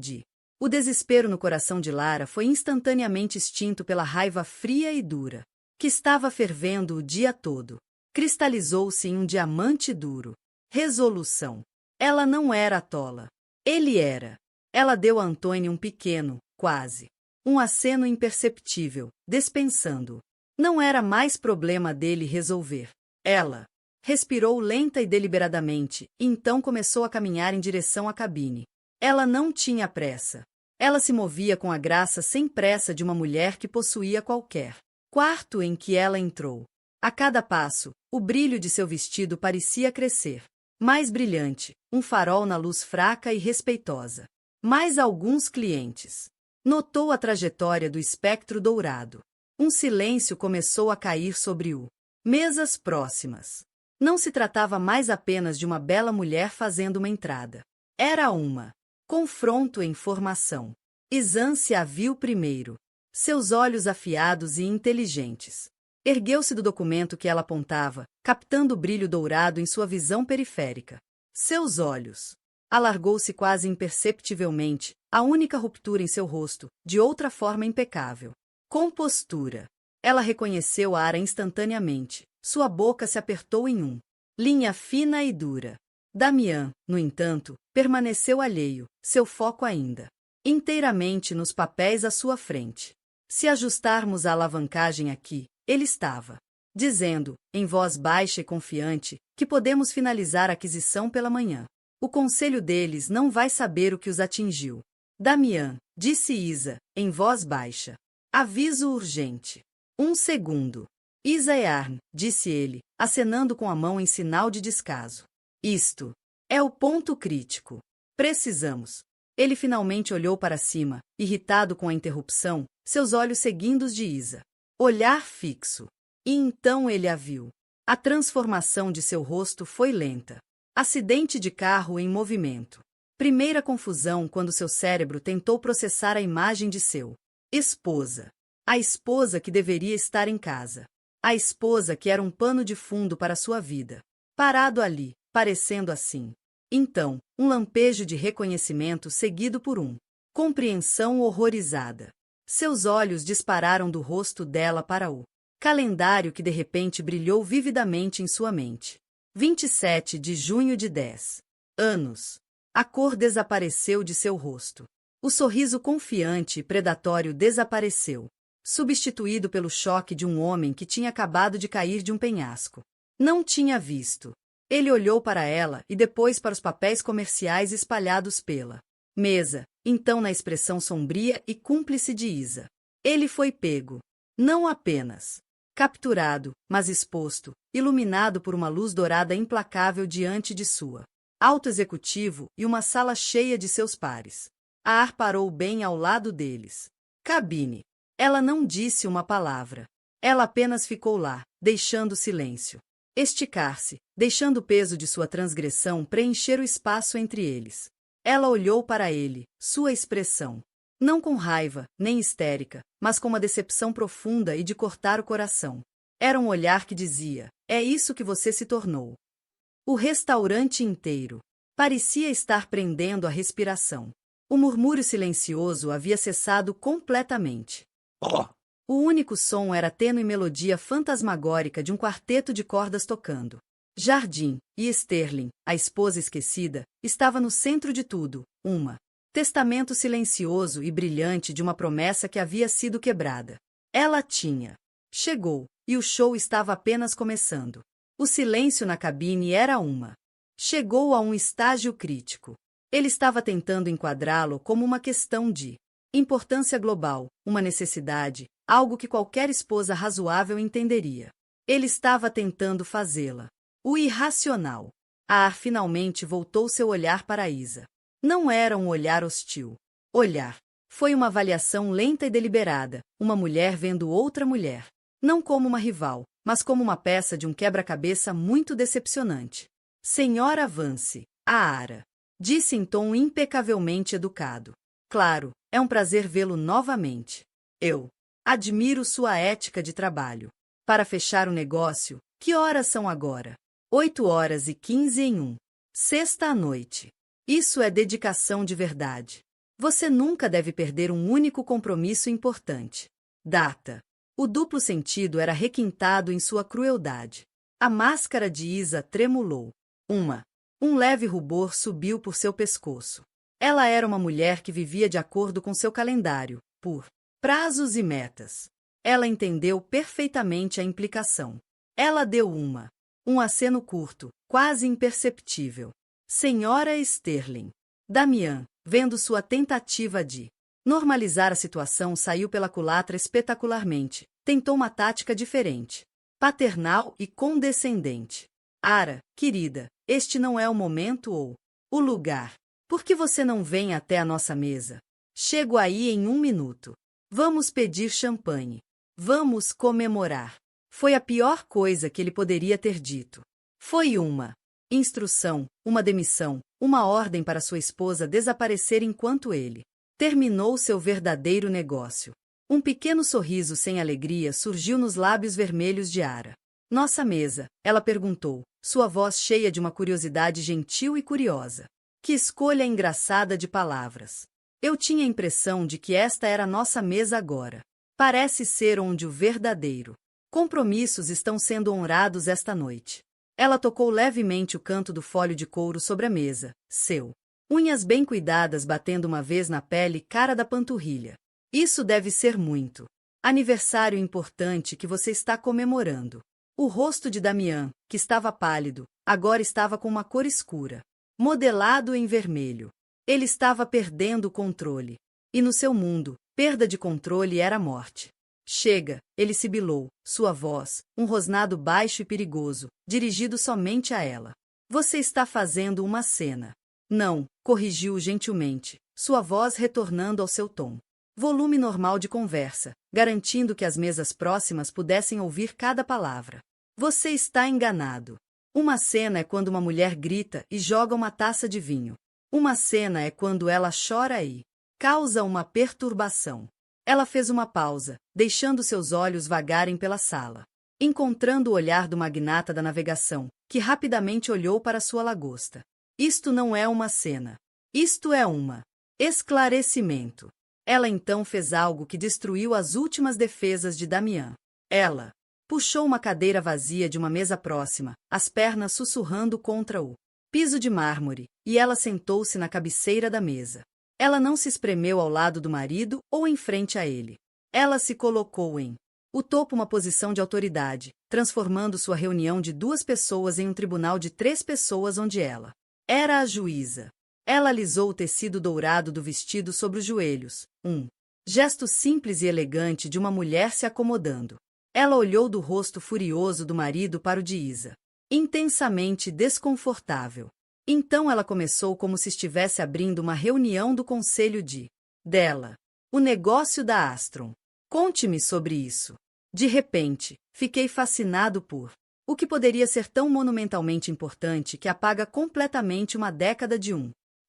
Speaker 1: o desespero no coração de Lara foi instantaneamente extinto pela raiva fria e dura, que estava fervendo o dia todo. Cristalizou-se em um diamante duro. Resolução. Ela não era tola. Ele era. Ela deu a Antônio um pequeno, quase, um aceno imperceptível, dispensando. Não era mais problema dele resolver. Ela respirou lenta e deliberadamente, e então começou a caminhar em direção à cabine. Ela não tinha pressa. Ela se movia com a graça sem pressa de uma mulher que possuía qualquer quarto em que ela entrou. A cada passo, o brilho de seu vestido parecia crescer. Mais brilhante, um farol na luz fraca e respeitosa. Mais alguns clientes. Notou a trajetória do espectro dourado. Um silêncio começou a cair sobre o mesas próximas. Não se tratava mais apenas de uma bela mulher fazendo uma entrada. Era uma confronto em formação. Izan se a viu primeiro. Seus olhos afiados e inteligentes. Ergueu-se do documento que ela apontava, captando o brilho dourado em sua visão periférica. Seus olhos. Alargou-se quase imperceptivelmente, a única ruptura em seu rosto, de outra forma impecável. Compostura. Ela reconheceu a Ara instantaneamente. Sua boca se apertou em linha fina e dura. Damián, no entanto, permaneceu alheio, seu foco ainda inteiramente nos papéis à sua frente. Se ajustarmos a alavancagem aqui, ele estava dizendo, em voz baixa e confiante, que podemos finalizar a aquisição pela manhã. O conselho deles não vai saber o que os atingiu. Damián, disse Isa, em voz baixa. Aviso urgente. 1 segundo. Isa Earn, disse ele, acenando com a mão em sinal de descaso. Isto é o ponto crítico. Precisamos. Ele finalmente olhou para cima, irritado com a interrupção, seus olhos seguindo os de Isa. Olhar fixo. E então ele a viu. A transformação de seu rosto foi lenta. Acidente de carro em movimento. Primeira confusão quando seu cérebro tentou processar a imagem de seu esposa. A esposa que deveria estar em casa. A esposa que era um pano de fundo para sua vida. Parado ali, parecendo assim. Então, um lampejo de reconhecimento seguido por compreensão horrorizada. Seus olhos dispararam do rosto dela para o calendário que de repente brilhou vividamente em sua mente. 27 de junho de 10 anos. A cor desapareceu de seu rosto. O sorriso confiante e predatório desapareceu, substituído pelo choque de um homem que tinha acabado de cair de um penhasco. Não tinha visto. Ele olhou para ela e depois para os papéis comerciais espalhados pela mesa, então na expressão sombria e cúmplice de Isa. Ele foi pego. Não apenas capturado, mas exposto, iluminado por uma luz dourada implacável diante de sua alto executivo e uma sala cheia de seus pares. A Ar parou bem ao lado deles. Cabine. Ela não disse uma palavra. Ela apenas ficou lá, deixando silêncio esticar-se, deixando o peso de sua transgressão preencher o espaço entre eles. Ela olhou para ele, sua expressão, não com raiva, nem histérica, mas com uma decepção profunda e de cortar o coração. Era um olhar que dizia, é isso que você se tornou. O restaurante inteiro parecia estar prendendo a respiração. O murmúrio silencioso havia cessado completamente. O único som era a tênue melodia fantasmagórica de um quarteto de cordas tocando. Jardim, e Sterling, a esposa esquecida, estava no centro de tudo, testamento silencioso e brilhante de uma promessa que havia sido quebrada. Ela tinha. Chegou, e o show estava apenas começando. O silêncio na cabine era chegou a um estágio crítico. Ele estava tentando enquadrá-lo como uma questão de importância global, uma necessidade, algo que qualquer esposa razoável entenderia. Ele estava tentando fazê-la. O irracional. A Ar finalmente voltou seu olhar para Isa. Não era um olhar hostil. Olhar. Foi uma avaliação lenta e deliberada, uma mulher vendo outra mulher. Não como uma rival, mas como uma peça de um quebra-cabeça muito decepcionante. Senhora Vance, a Ara, disse em tom impecavelmente educado. Claro, é um prazer vê-lo novamente. Eu admiro sua ética de trabalho. Para fechar o negócio, que horas são agora? 8h15 em sexta à noite. Isso é dedicação de verdade. Você nunca deve perder um único compromisso importante. Data. O duplo sentido era requintado em sua crueldade. A máscara de Isa tremulou. Um leve rubor subiu por seu pescoço. Ela era uma mulher que vivia de acordo com seu calendário, por prazos e metas. Ela entendeu perfeitamente a implicação. Ela deu um aceno curto, quase imperceptível. Senhora Sterling. Damian, vendo sua tentativa de normalizar a situação, saiu pela culatra espetacularmente. Tentou uma tática diferente. Paternal e condescendente. Ara, querida, este não é o momento ou o lugar. Por que você não vem até a nossa mesa? Chego aí em 1 minuto. Vamos pedir champanhe. Vamos comemorar. Foi a pior coisa que ele poderia ter dito. Foi uma instrução, uma demissão, uma ordem para sua esposa desaparecer enquanto ele terminou seu verdadeiro negócio. Um pequeno sorriso sem alegria surgiu nos lábios vermelhos de Ara. Nossa mesa, ela perguntou, sua voz cheia de uma curiosidade gentil e curiosa. Que escolha engraçada de palavras. Eu tinha a impressão de que esta era nossa mesa agora. Parece ser onde o verdadeiro compromissos estão sendo honrados esta noite. Ela tocou levemente o canto do folho de couro sobre a mesa, seu unhas bem cuidadas batendo uma vez na pele cara da panturrilha. Isso deve ser muito aniversário importante que você está comemorando. O rosto de Damian, que estava pálido, agora estava com uma cor escura, modelado em vermelho. Ele estava perdendo o controle. E no seu mundo, perda de controle era morte. Chega, ele sibilou, sua voz, um rosnado baixo e perigoso, dirigido somente a ela. Você está fazendo uma cena. Não, corrigiu gentilmente, sua voz retornando ao seu tom. Volume normal de conversa, garantindo que as mesas próximas pudessem ouvir cada palavra. Você está enganado. Uma cena é quando uma mulher grita e joga uma taça de vinho. Uma cena é quando ela chora e causa uma perturbação. Ela fez uma pausa, deixando seus olhos vagarem pela sala, encontrando o olhar do magnata da navegação, que rapidamente olhou para sua lagosta. Isto não é uma cena. Isto é uma esclarecimento. Ela então fez algo que destruiu as últimas defesas de Damian. Ela puxou uma cadeira vazia de uma mesa próxima, as pernas sussurrando contra o piso de mármore, e ela sentou-se na cabeceira da mesa. Ela não se espremeu ao lado do marido ou em frente a ele. Ela se colocou em o topo, uma posição de autoridade, transformando sua reunião de 2 pessoas em um tribunal de 3 pessoas onde ela era a juíza. Ela alisou o tecido dourado do vestido sobre os joelhos, um gesto simples e elegante de uma mulher se acomodando. Ela olhou do rosto furioso do marido para o de Isa, intensamente desconfortável. Então ela começou como se estivesse abrindo uma reunião do conselho dela. O negócio da Astron. Conte-me sobre isso. De repente, fiquei fascinado por o que poderia ser tão monumentalmente importante que apaga completamente uma década de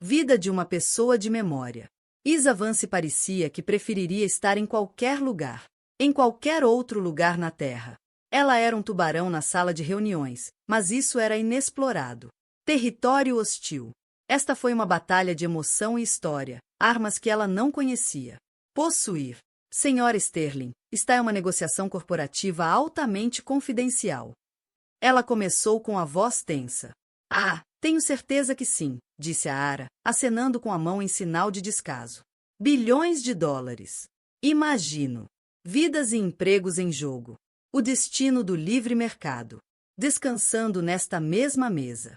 Speaker 1: vida de uma pessoa de memória. Isa Vance parecia que preferiria estar em qualquer lugar, em qualquer outro lugar na Terra. Ela era um tubarão na sala de reuniões, mas isso era inexplorado. Território hostil. Esta foi uma batalha de emoção e história, armas que ela não conhecia. Possuir. Senhora Sterling, está em uma negociação corporativa altamente confidencial. Ela começou com a voz tensa. Ah, tenho certeza que sim, disse a Ara, acenando com a mão em sinal de descaso. Bilhões de dólares. Imagino. Vidas e empregos em jogo. O destino do livre mercado. Descansando nesta mesma mesa.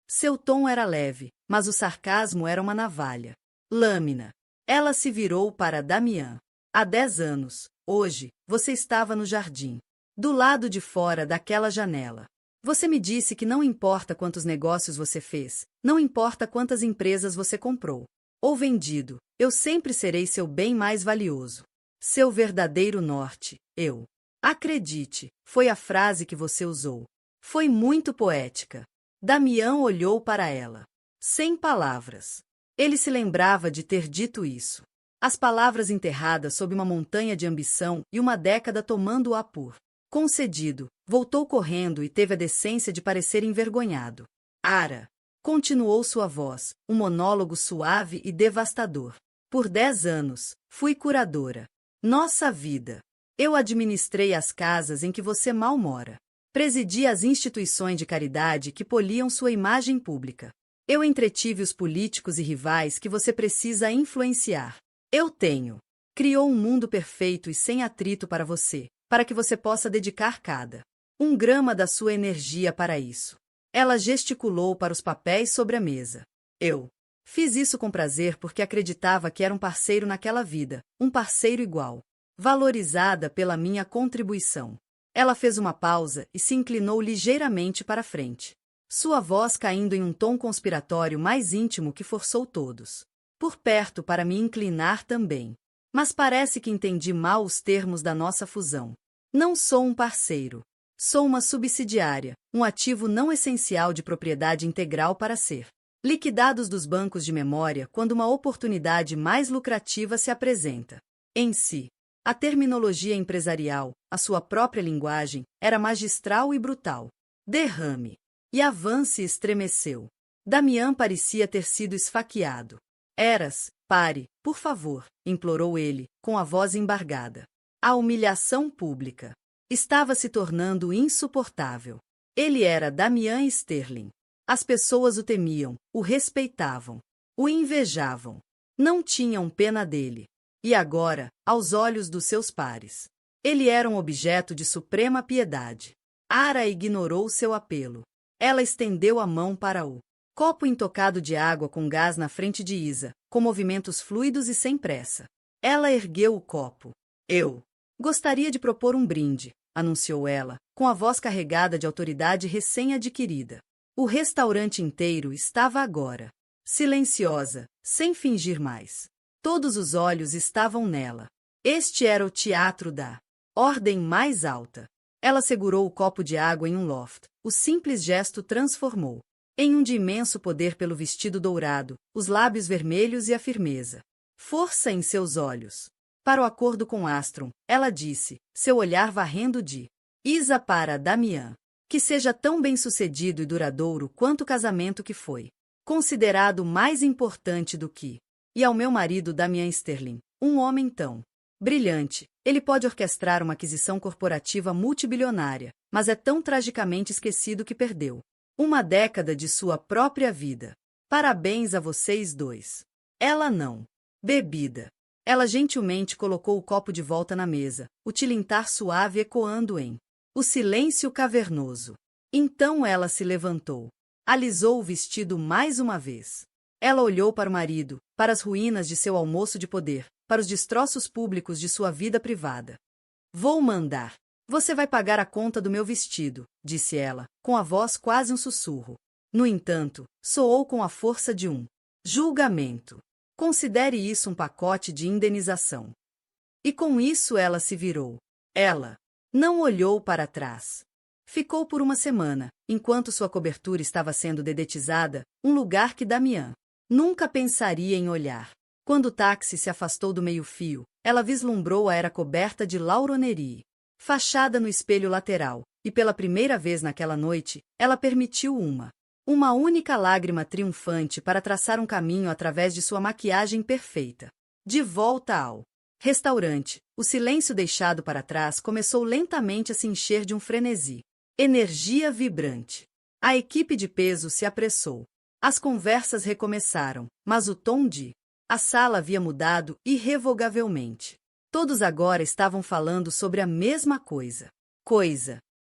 Speaker 1: Seu tom era leve, mas o sarcasmo era uma navalha. Lâmina. Ela se virou para Damian. Há 10 anos, hoje, você estava no jardim. Do lado de fora daquela janela. Você me disse que não importa quantos negócios você fez, não importa quantas empresas você comprou ou vendido, eu sempre serei seu bem mais valioso. Seu verdadeiro norte, eu. Acredite, foi a frase que você usou. Foi muito poética. Damian olhou para ela. Sem palavras. Ele se lembrava de ter dito isso. As palavras enterradas sob uma montanha de ambição e uma década tomando-a por concedido, voltou correndo e teve a decência de parecer envergonhado. Ara, continuou sua voz, um monólogo suave e devastador. Por 10 anos, fui curadora. Nossa vida. Eu administrei as casas em que você mal mora. Presidi as instituições de caridade que poliam sua imagem pública. Eu entretive os políticos e rivais que você precisa influenciar. Eu tenho. Criou um mundo perfeito e sem atrito para você, para que você possa dedicar cada um grama da sua energia para isso. Ela gesticulou para os papéis sobre a mesa. Eu fiz isso com prazer porque acreditava que era um parceiro naquela vida, um parceiro igual, valorizada pela minha contribuição. Ela fez uma pausa e se inclinou ligeiramente para a frente. Sua voz caindo em um tom conspiratório mais íntimo que forçou todos por perto para me inclinar também. Mas parece que entendi mal os termos da nossa fusão. Não sou um parceiro. Sou uma subsidiária, um ativo não essencial de propriedade integral para ser liquidados dos bancos de memória quando uma oportunidade mais lucrativa se apresenta. Em si, a terminologia empresarial, a sua própria linguagem, era magistral e brutal. Derrame. E Avance estremeceu. Damian parecia ter sido esfaqueado. Eras, pare, por favor, implorou ele, com a voz embargada. A humilhação pública estava se tornando insuportável. Ele era Damian Sterling. As pessoas o temiam, o respeitavam, o invejavam. Não tinham pena dele. E agora, aos olhos dos seus pares, ele era um objeto de suprema piedade. Ara ignorou seu apelo. Ela estendeu a mão para o copo intocado de água com gás na frente de Isa, com movimentos fluidos e sem pressa. Ela ergueu o copo. Eu gostaria de propor um brinde, anunciou ela, com a voz carregada de autoridade recém-adquirida. O restaurante inteiro estava agora silenciosa, sem fingir mais. Todos os olhos estavam nela. Este era o teatro da ordem mais alta. Ela segurou o copo de água em um loft. O simples gesto transformou em um de imenso poder pelo vestido dourado, os lábios vermelhos e a firmeza. Força em seus olhos. Para o acordo com Astron, ela disse, seu olhar varrendo de Isa para Damian. Que seja tão bem-sucedido e duradouro quanto o casamento que foi considerado mais importante do que. E ao meu marido Damian Sterling, um homem tão brilhante, ele pode orquestrar uma aquisição corporativa multibilionária, mas é tão tragicamente esquecido que perdeu uma década de sua própria vida. Parabéns a vocês dois. Ela não. Bebida. Ela gentilmente colocou o copo de volta na mesa, o tilintar suave ecoando em o silêncio cavernoso. Então ela se levantou. Alisou o vestido mais uma vez. Ela olhou para o marido, para as ruínas de seu almoço de poder, para os destroços públicos de sua vida privada. Vou mandar. Você vai pagar a conta do meu vestido, disse ela, com a voz quase um sussurro. No entanto, soou com a força de um julgamento. Considere isso um pacote de indenização. E com isso ela se virou. Ela não olhou para trás. Ficou por uma semana, enquanto sua cobertura estava sendo dedetizada, um lugar que Damian nunca pensaria em olhar. Quando o táxi se afastou do meio-fio, ela vislumbrou a era coberta de lauronerie, fachada no espelho lateral, e pela primeira vez naquela noite, ela permitiu uma única lágrima triunfante para traçar um caminho através de sua maquiagem perfeita. De volta ao restaurante, o silêncio deixado para trás começou lentamente a se encher de um frenesi. Energia vibrante. A equipe de peso se apressou. As conversas recomeçaram, mas o tom de a sala havia mudado irrevogavelmente. Todos agora estavam falando sobre a mesma coisa.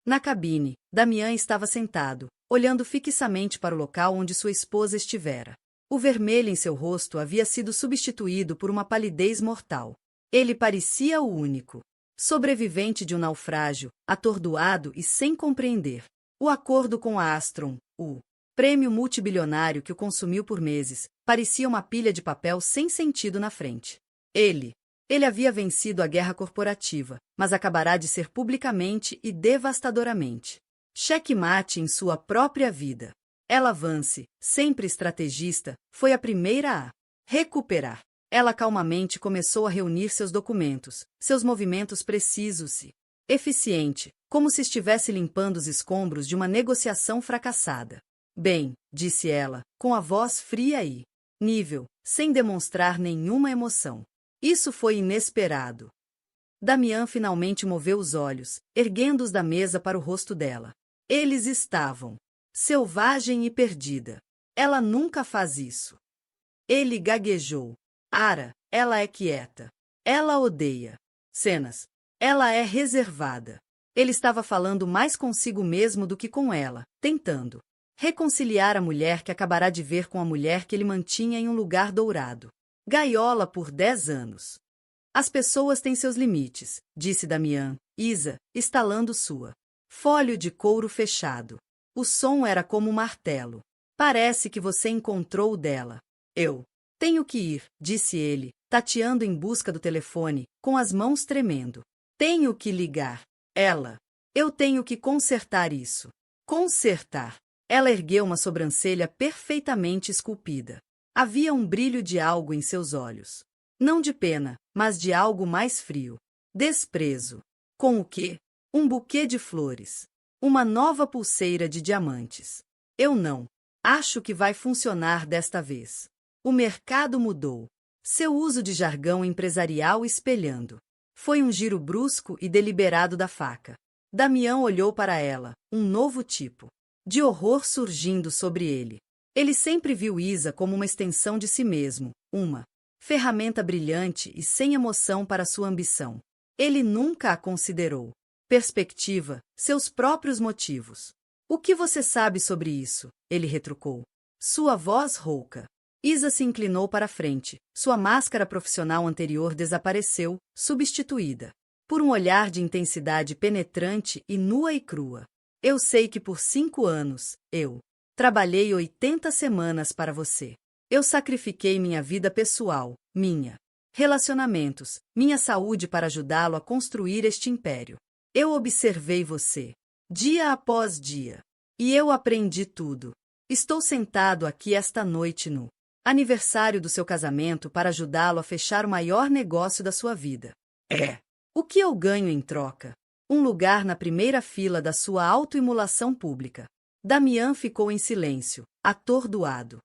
Speaker 1: Na cabine, Damian estava sentado, olhando fixamente para o local onde sua esposa estivera. O vermelho em seu rosto havia sido substituído por uma palidez mortal. Ele parecia o único sobrevivente de um naufrágio, atordoado e sem compreender. O acordo com a Astron, o prêmio multibilionário que o consumiu por meses, parecia uma pilha de papel sem sentido na frente. Ele havia vencido a guerra corporativa, mas acabará de ser publicamente e devastadoramente. Checkmate em sua própria vida. Ela Vance, sempre estrategista, foi a primeira a recuperar. Ela calmamente começou a reunir seus documentos, seus movimentos precisos e eficiente, como se estivesse limpando os escombros de uma negociação fracassada. Bem, disse ela, com a voz fria e nível, sem demonstrar nenhuma emoção. Isso foi inesperado. Damian finalmente moveu os olhos, erguendo-os da mesa para o rosto dela. Eles estavam selvagem e perdida. Ela nunca faz isso. Ele gaguejou. Ara, ela é quieta. Ela odeia cenas. Ela é reservada. Ele estava falando mais consigo mesmo do que com ela, tentando reconciliar a mulher que acabará de ver com a mulher que ele mantinha em um lugar dourado. Gaiola por 10 anos. As pessoas têm seus limites, disse Damian, Isa, estalando sua folho de couro fechado. O som era como um martelo. Parece que você encontrou o dela. Eu tenho que ir, disse ele, tateando em busca do telefone, com as mãos tremendo. Tenho que ligar. Ela. Eu tenho que consertar isso. Consertar. Ela ergueu uma sobrancelha perfeitamente esculpida. Havia um brilho de algo em seus olhos. Não de pena, mas de algo mais frio. Desprezo. Com o quê? Um buquê de flores. Uma nova pulseira de diamantes. Eu não acho que vai funcionar desta vez. O mercado mudou. Seu uso de jargão empresarial espelhando. Foi um giro brusco e deliberado da faca. Damian olhou para ela, um novo tipo de horror surgindo sobre ele. Ele sempre viu Isa como uma extensão de si mesmo, uma ferramenta brilhante e sem emoção para sua ambição. Ele nunca a considerou. Perspectiva, seus próprios motivos. O que você sabe sobre isso? Ele retrucou. Sua voz rouca. Isa se inclinou para a frente. Sua máscara profissional anterior desapareceu, substituída por um olhar de intensidade penetrante e nua e crua. Eu sei que por 5 anos, eu trabalhei 80 semanas para você. Eu sacrifiquei minha vida pessoal, minha relacionamentos, minha saúde para ajudá-lo a construir este império. Eu observei você, dia após dia. E eu aprendi tudo. Estou sentado aqui esta noite no aniversário do seu casamento para ajudá-lo a fechar o maior negócio da sua vida. O que eu ganho em troca? Um lugar na primeira fila da sua autoimolação pública. Damian ficou em silêncio, atordoado.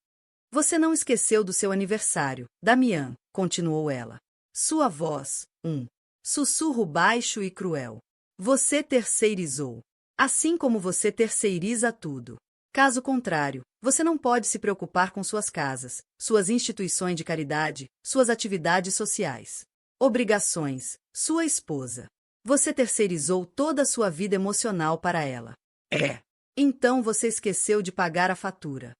Speaker 1: Você não esqueceu do seu aniversário, Damian, continuou ela. Sua voz, um sussurro baixo e cruel. Você terceirizou. Assim como você terceiriza tudo. Caso contrário, você não pode se preocupar com suas casas, suas instituições de caridade, suas atividades sociais. Obrigações, sua esposa. Você terceirizou toda a sua vida emocional para ela. Então você esqueceu de pagar a fatura.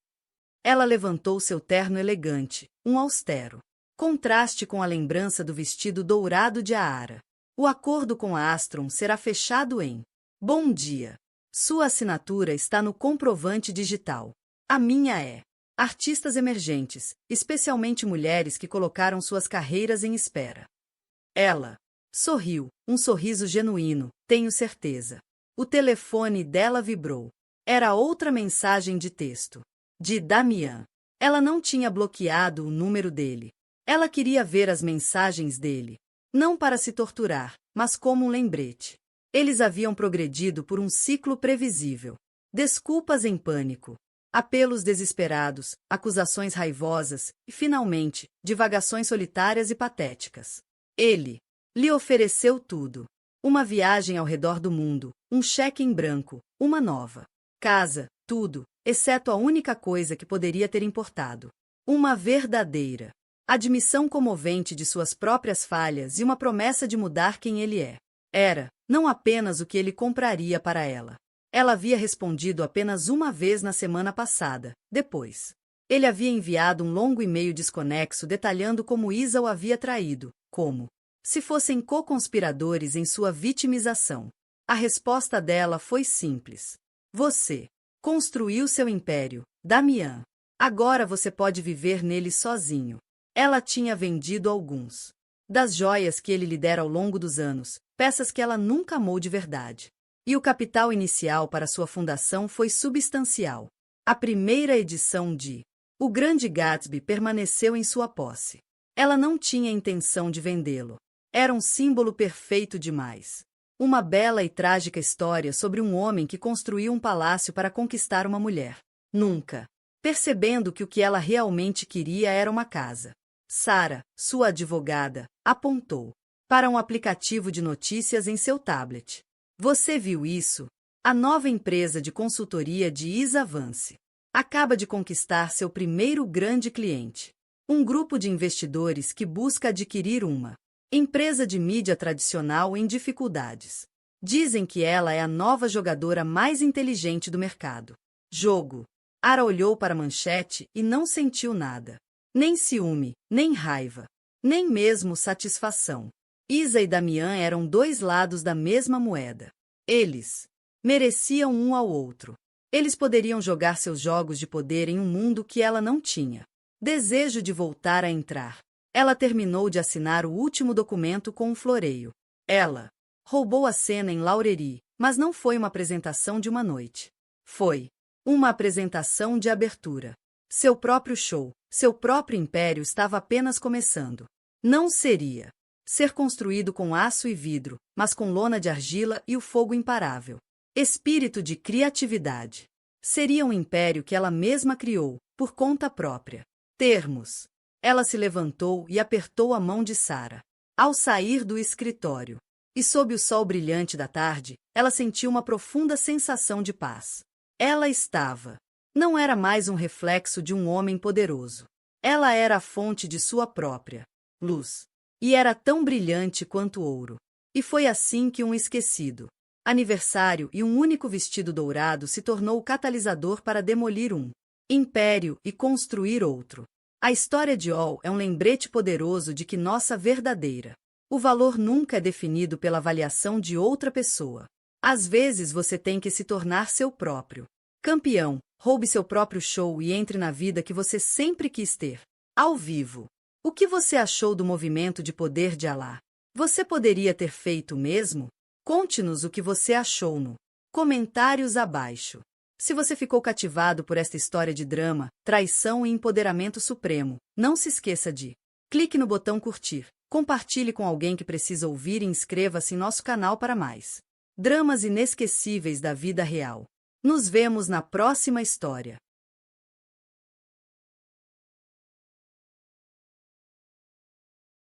Speaker 1: Ela levantou seu terno elegante, um austero contraste com a lembrança do vestido dourado de Aara. O acordo com a Astron será fechado em Bom dia. Sua assinatura está no comprovante digital. A minha é. Artistas emergentes, especialmente mulheres que colocaram suas carreiras em espera. Ela sorriu, um sorriso genuíno, tenho certeza. O telefone dela vibrou. Era outra mensagem de texto. De Damian. Ela não tinha bloqueado o número dele. Ela queria ver as mensagens dele. Não para se torturar, mas como um lembrete. Eles haviam progredido por um ciclo previsível. Desculpas em pânico. Apelos desesperados, acusações raivosas e, finalmente, divagações solitárias e patéticas. Ele lhe ofereceu tudo. Uma viagem ao redor do mundo, um cheque em branco, uma nova casa, tudo, exceto a única coisa que poderia ter importado. Uma verdadeira admissão comovente de suas próprias falhas e uma promessa de mudar quem ele é. Era, não apenas o que ele compraria para ela. Ela havia respondido apenas uma vez na semana passada, depois. Ele havia enviado um longo e-mail desconexo detalhando como Isa o havia traído, como se fossem co-conspiradores em sua vitimização. A resposta dela foi simples. Você construiu seu império, Damian. Agora você pode viver nele sozinho. Ela tinha vendido alguns das joias que ele lhe dera ao longo dos anos, peças que ela nunca amou de verdade. E o capital inicial para sua fundação foi substancial. A primeira edição de O Grande Gatsby permaneceu em sua posse. Ela não tinha intenção de vendê-lo. Era um símbolo perfeito demais. Uma bela e trágica história sobre um homem que construiu um palácio para conquistar uma mulher. Nunca percebendo que o que ela realmente queria era uma casa. Sarah, sua advogada, apontou. para um aplicativo de notícias em seu tablet. Você viu isso? A nova empresa de consultoria de Isa Vance acaba de conquistar seu primeiro grande cliente. Um grupo de investidores que busca adquirir uma empresa de mídia tradicional em dificuldades. Dizem que ela é a nova jogadora mais inteligente do mercado. Jogo. Ara olhou para a manchete e não sentiu nada. Nem ciúme, nem raiva, nem mesmo satisfação. Isa e Damian eram dois lados da mesma moeda. Eles mereciam um ao outro. Eles poderiam jogar seus jogos de poder em um mundo que ela não tinha desejo de voltar a entrar. Ela terminou de assinar o último documento com um floreio. Ela roubou a cena em Laurerie, mas não foi uma apresentação de uma noite. Foi uma apresentação de abertura. Seu próprio show, seu próprio império estava apenas começando. Não seria ser construído com aço e vidro, mas com lona de argila e o fogo imparável. Espírito de criatividade. Seria um império que ela mesma criou, por conta própria. Termos. Ela se levantou e apertou a mão de Sarah. Ao sair do escritório, e sob o sol brilhante da tarde, ela sentiu uma profunda sensação de paz. Ela estava. Não era mais um reflexo de um homem poderoso. Ela era a fonte de sua própria luz. E era tão brilhante quanto ouro. E foi assim que um esquecido aniversário e um único vestido dourado se tornou o catalisador para demolir um império e construir outro. A história de All é um lembrete poderoso de que nossa verdadeira o valor nunca é definido pela avaliação de outra pessoa. Às vezes você tem que se tornar seu próprio campeão, roube seu próprio show e entre na vida que você sempre quis ter. Ao vivo. O que você achou do movimento de poder de Alá? Você poderia ter feito o mesmo? Conte-nos o que você achou no comentários abaixo. Se você ficou cativado por esta história de drama, traição e empoderamento supremo, não se esqueça de clique no botão curtir, compartilhe com alguém que precisa ouvir e inscreva-se em nosso canal para mais dramas inesquecíveis da vida real. Nos vemos na próxima história.